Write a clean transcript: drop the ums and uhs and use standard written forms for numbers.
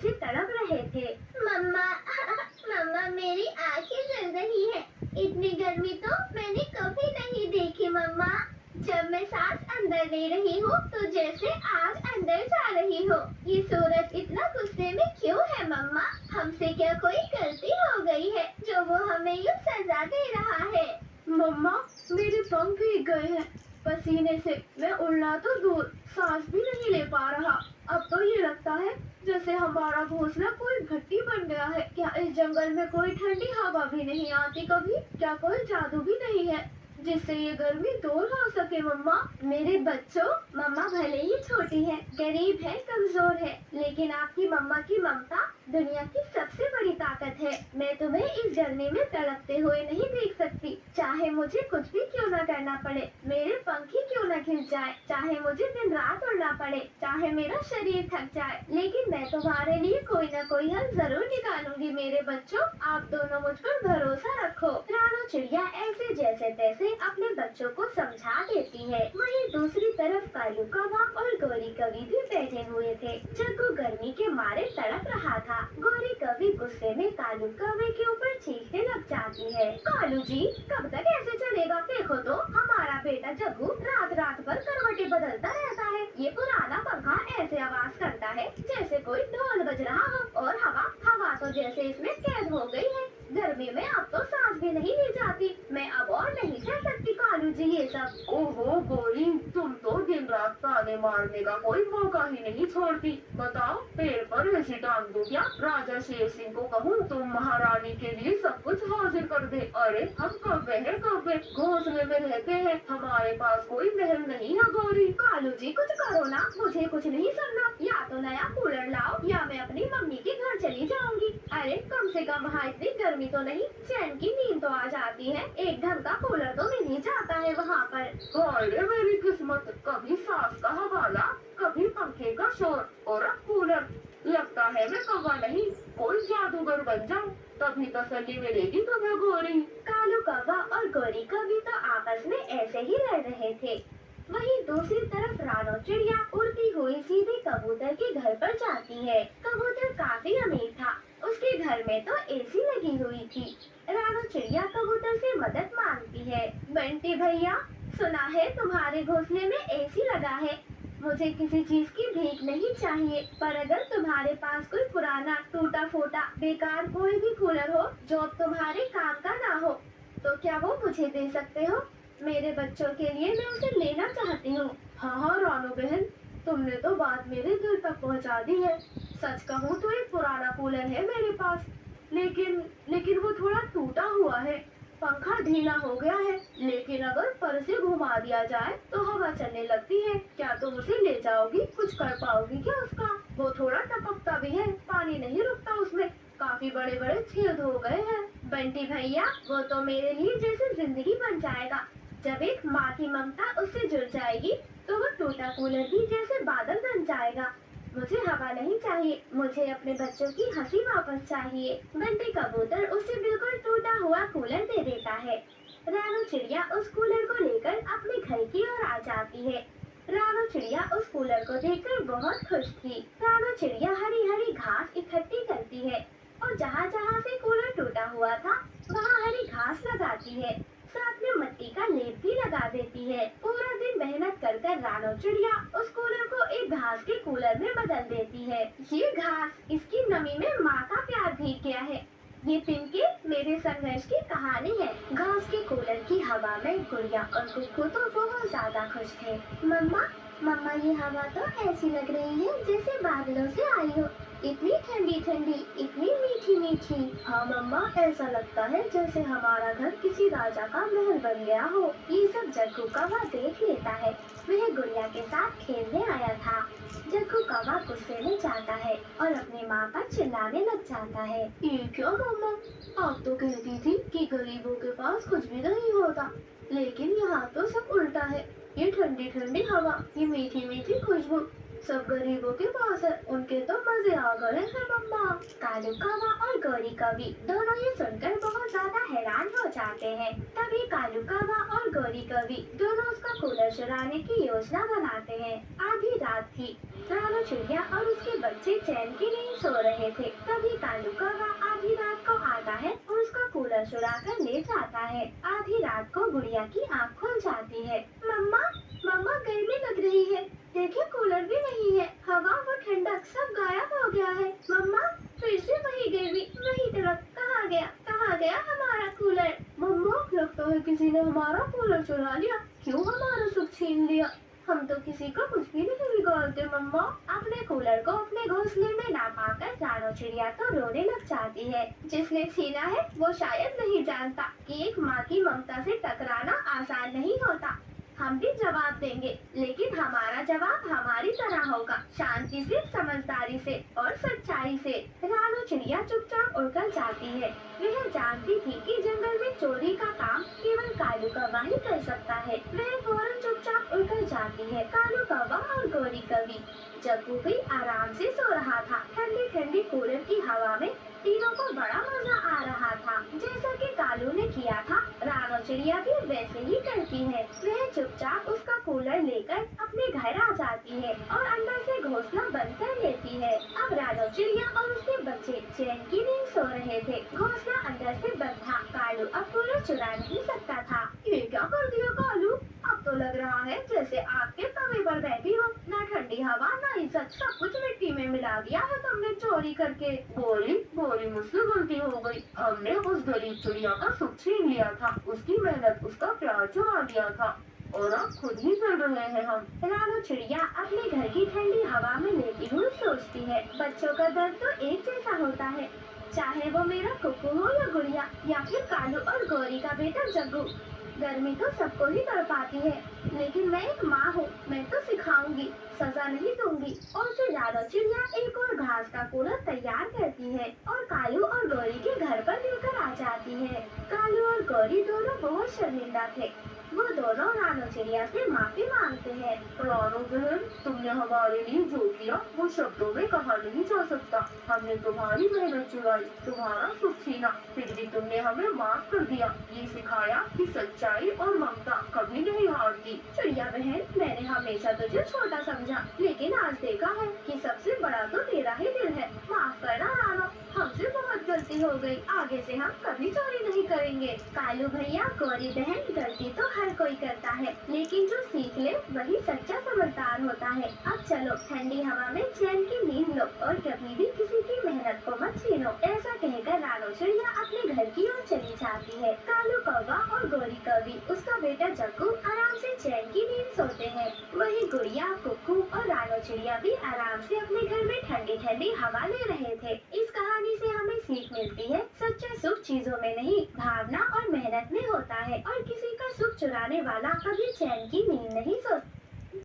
से तड़प रहे थे। मम्मा मम्मा मेरी आंखें जल रही है। इतनी गर्मी तो मैंने कभी नहीं देखी मम्मा। जब मैं सांस अंदर ले रही हूँ तो जैसे आग अंदर जा रही हो। ये सूरज इतना गुस्से में क्यों है मम्मा? हमसे क्या कोई गलती हो गई है जो वो हमें यूँ सजा दे रहा है? मम्मा मेरे पंख भीग गए हैं पसीने से। मैं उड़ना तो दूर सांस भी नहीं ले पा रहा। अब तो ये लगता है जैसे हमारा घोंसला कोई भट्टी बन गया है। क्या इस जंगल में कोई ठंडी हवा भी नहीं आती कभी? क्या कोई जादू भी नहीं है जिससे ये गर्मी दूर हो सके? मम्मा मेरे बच्चों, मम्मा भले ही छोटी है, गरीब है, कमजोर है, लेकिन आपकी मम्मा की ममता दुनिया की सबसे बड़ी ताकत है। मैं तुम्हें इस गर्मी में तड़पते हुए नहीं देख सकती। चाहे मुझे कुछ भी क्यों न करना पड़े, मेरे पंख ही क्यों न खिल जाए, चाहे मुझे दिन रात उड़ना पड़े, चाहे मेरा शरीर थक जाए, लेकिन मैं तुम्हारे लिए कोई न कोई हल जरूर निकालूंगी। मेरे बच्चों, आप दोनों मुझ पर भरोसा रखो। रानो चिड़िया ऐसे जैसे तैसे अपने बच्चों को समझा देती है। वहीं दूसरी तरफ कालू कौवा और गोरी कवि भी बैठे हुए थे। जग्गू गर्मी के मारे तड़प रहा था। गोरी कवि गुस्से में कालू कौवे के ऊपर चीखने लग जाती है। कालू जी, कब तक ऐसे चलेगा? देखो तो हमारा बेटा जग्गू रात रात भर करवटें बदलता रहता है। ये पुराना पंखा ऐसे आवाज करता है जैसे कोई ढोल बज रहा हो, और हवा हवा तो जैसे इसमें कैद हो गई है। गर्मी में अब तो सांस भी नहीं ली जाती। मैं अब और नहीं सह सकती कालू जी ये सब। ओहो गोरी, तुम तो दिन रात ताने मारने का कोई मौका ही नहीं छोड़ती। बताओ, पेड़ पर ऐसी टांग दो क्या? राजा शेर सिंह को कहूँ तुम महारानी के लिए सब कुछ हाजिर कर दे। अरे हम कौवे हैं, कौवे घोंसले में रहते हैं, हमारे पास कोई महल नहीं है। गोरी कालू जी कुछ करो ना, मुझे कुछ नहीं सुनना। या तो नया कूलर लाओ या मैं अपनी मम्मी के घर चली जाऊंगी। अरे कम से कम वहाँ इतनी गर्मी तो नहीं, चैन की नींद तो आ जाती है। एक ढंग का कूलर तो मिल ही जाता है वहाँ पर। अरे मेरी किस्मत, कभी सांस का हवाला, कभी पंखे का शोर, और अब कूलर। लगता है मैं कौवा नहीं, कोई जादूगर बन जाऊं, तभी तसल्ली मिलेगी तुम्हें गोरी। कालू कौवा और गोरी कवि तो आपस में ऐसे ही रह रहे थे। वहीं दूसरी तरफ रानो चिड़िया उड़ती हुई सीधे कबूतर के घर पर जाती है। कबूतर काफी अमीर था, उसके घर में तो एसी लगी हुई थी। रानो चिड़िया कबूतर से मदद मांगती है। बंटी भैया, सुना है तुम्हारे घोंसले में एसी लगा है। मुझे किसी चीज की भीख नहीं चाहिए, पर अगर तुम्हारे पास कोई पुराना टूटा फूटा बेकार कोई भी कूलर हो जो अब तुम्हारे काम का ना हो, तो क्या वो मुझे दे सकते हो? मेरे बच्चों के लिए मैं उसे लेना चाहती हूँ। हाँ हाँ रानो बहन, तुमने तो बात मेरे दिल तक पहुंचा दी है। सच कहूँ तो एक पुराना कूलर है मेरे पास, लेकिन लेकिन वो थोड़ा टूटा हुआ है, पंखा ढीला हो गया है। लेकिन अगर पर से घुमा दिया जाए तो हवा चलने लगती है। क्या तुम उसे ले जाओगी? कुछ कर पाओगी क्या उसका? वो थोड़ा टपकता भी है, पानी नहीं रुकता उसमें, काफी बड़े बड़े छेद हो गए हैं। बंटी भैया, वो तो मेरे लिए जैसे जिंदगी बन जाएगा। जब एक माँ की ममता उससे जुड़ जाएगी तो वो टूटा कूलर भी जैसे बादल बन जाएगा। मुझे हवा नहीं चाहिए, मुझे अपने बच्चों की हंसी वापस चाहिए। बंटी कबूतर उसे बिल्कुल टूटा हुआ कूलर दे देता है। रानो चिड़िया उस कूलर को लेकर अपने घर की ओर आ जाती है। रानो चिड़िया उस कूलर को देखकर बहुत खुश थी। रानो चिड़िया हरी हरी घास इकट्ठी करती है और जहाँ जहाँ से कूलर टूटा हुआ था वहाँ हरी घास लगाती है। साथ में मिट्टी का लेप भी लगा देती है। पूरा दिन मेहनत कर कर रानो चिड़िया उस कूलर को एक घास के कूलर में बदल देती है। ये घास, इसकी नमी में माँ का प्यार भीग गया है। ये तिनके मेरे संघर्ष की कहानी है। घास के कूलर की हवा में गुड़िया और कुक्कू तो बहुत ज्यादा खुश थे। मम्मा मम्मा, ये हवा तो ऐसी लग रही है जैसे बादलों से आई हो। इतनी ठंडी ठंडी, इतनी मीठी मीठी। हाँ मम्मा, ऐसा लगता है जैसे हमारा घर किसी राजा का महल बन गया हो। ये सब जग्गू कौवा देख लेता है। वह गुड़िया के साथ खेलने आया था। जग्गू कौवा गुस्से में जाता है और अपनी माँ पर चिल्लाने लग जाता है। ये क्या मम्मा, आप तो कहती थी कि गरीबों के पास कुछ भी नहीं होता, लेकिन यहाँ तो सब उल्टा है। ये ठंडी ठंडी हवा, ये मीठी मीठी खुशबू, सब गरीबों के पास है। उनके तो मजे आ गए हैं मम्मा। कालू कौवा और गौरी कौवी दोनों ये सुनकर बहुत ज्यादा हैरान हो जाते हैं। तभी कालू कौवा और गौरी कौवी दोनों उसका कूलर चुराने की योजना बनाते हैं। आधी रात थी। रानू चिड़िया और उसके बच्चे चैन की नींद सो रहे थे। तभी कालू कौवा आधी रात को आता है और उसका कूलर चुरा कर ले जाता है। आधी रात को गुड़िया की आँख खुल जाती है। मम्मा, मम्मा गर्मी लग रही है। देखिए कूलर भी नहीं है, हवा और ठंडक सब गायब हो गया है। मम्मा, फिर से वही गर्मी, वही तड़प। कहाँ गया हमारा कूलर? मम्मा, लगता है किसी ने हमारा कूलर चुरा लिया। क्यों हमारा सुख छीन लिया? हम तो किसी को कुछ भी नहीं बिगाड़ते मम्मा। अपने कूलर को अपने घोंसले में ना पाकर रानू चिड़िया तो रोने लग जाती है। जिसने छीना है वो शायद नहीं जानता कि एक माँ की ममता से टकराना आसान नहीं होता। हम भी जवाब देंगे, लेकिन हमारा जवाब हमारी तरह होगा, शांति से, समझदारी से और सच्चाई से। रानू चिड़िया चुपचाप उड़कर जाती है। वह जानती थी कि जंगल में चोरी का काम केवल कालू कौवा ही कर सकता है। वह फौरन चुपचाप उड़कर जाती है। कालू कौवा और गौरी कौवी जग्गू भी आराम से सो रहा था। ठंडी ठंडी कूलर की हवा में तीनों को बड़ा मजा आ रहा था। जैसा कि कालू ने किया था, रानू चिड़िया भी वैसे ही करती है। वह चुपचाप उसका कूलर लेकर अपने घर आ जाती है और अंदर से घोंसला बंद कर लेती है। अब रानू चिड़िया और उसके बच्चे चैन की नींद सो रहे थे। घोंसला अंदर से बंद था। कालू अब कूलर चुरा नहीं सकता था। ये क्या कर दिया कालू? अब तो लग रहा है जैसे आग के तवे पर बैठी हो। ना ठंडी हवा, ना इज्जत, सब कुछ मिट्टी में मिला दिया है तुमने चोरी करके। बोली मुझसे गलती हो गई। हमने उस गरीब चिड़िया का सुख छीन लिया था, उसकी मेहनत, उसका प्यार चुरा दिया था और अब खुद ही जल रहे हैं हम। रानू चिड़िया अपने घर की ठंडी हवा में लेटी हुई सोचती है, बच्चों का दर्द तो एक जैसा होता है, चाहे वो मेरा कुकू हो या गुड़िया या फिर कालू और गौरी का बेटा जग्गू। गर्मी तो सबको ही तड़पाती है, लेकिन मैं एक माँ हूँ, मैं तो सिखाऊंगी, सजा नहीं दूंगी। और फिर रानू चिड़िया एक और घास का कूलर तैयार करती है और कालू और गौरी के घर पर लेकर आ जाती है। कालू और गौरी दोनों बहुत शर्मिंदा थे। वो दोनों रानू चिड़िया से माफी मांगते हैं। रानू बहन, तुमने हमारे लिए जो किया वो शब्दों में कहा नहीं जा सकता। हमने तुम्हारी मेहनत चुराई, तुम्हारा सुख छीना, फिर भी तुमने हमें माफ कर दिया। ये सिखाया कि सच्चाई और ममता कभी नहीं हारती। चिड़िया बहन, मैंने हमेशा तुझे छोटा समझा, लेकिन आज देखा है कि सबसे बड़ा तो तेरा ही दिल है। माफ करना रानू, हमसे बहुत गलती हो गई। आगे से हम कभी चोरी नहीं करेंगे। कालू भैया, गौरी बहन, गलती तो हर कोई करता है, लेकिन जो सीख ले वही सच्चा समझदार होता है। अब चलो ठंडी हवा में चैन की नींद लो और कभी भी किसी की मेहनत को मत छीनो। ऐसा कहकर रानू चिड़िया अपने घर की ओर चली जाती है। कालू कौवा और गौरी कौवी, उसका बेटा जग्गू आराम से चैन की नींद सोते हैं। वही गुड़िया, कुक्कू और रानू चिड़िया भी आराम से अपने घर में ठंडी ठंडी हवा ले रहे थे। इस कहानी से हमें सीख मिलती है, सच्चा सुख चीजों में नहीं, भावना और मेहनत में होता है और किसी का सुख चुराने वाला कभी चैन की नींद नहीं सोता।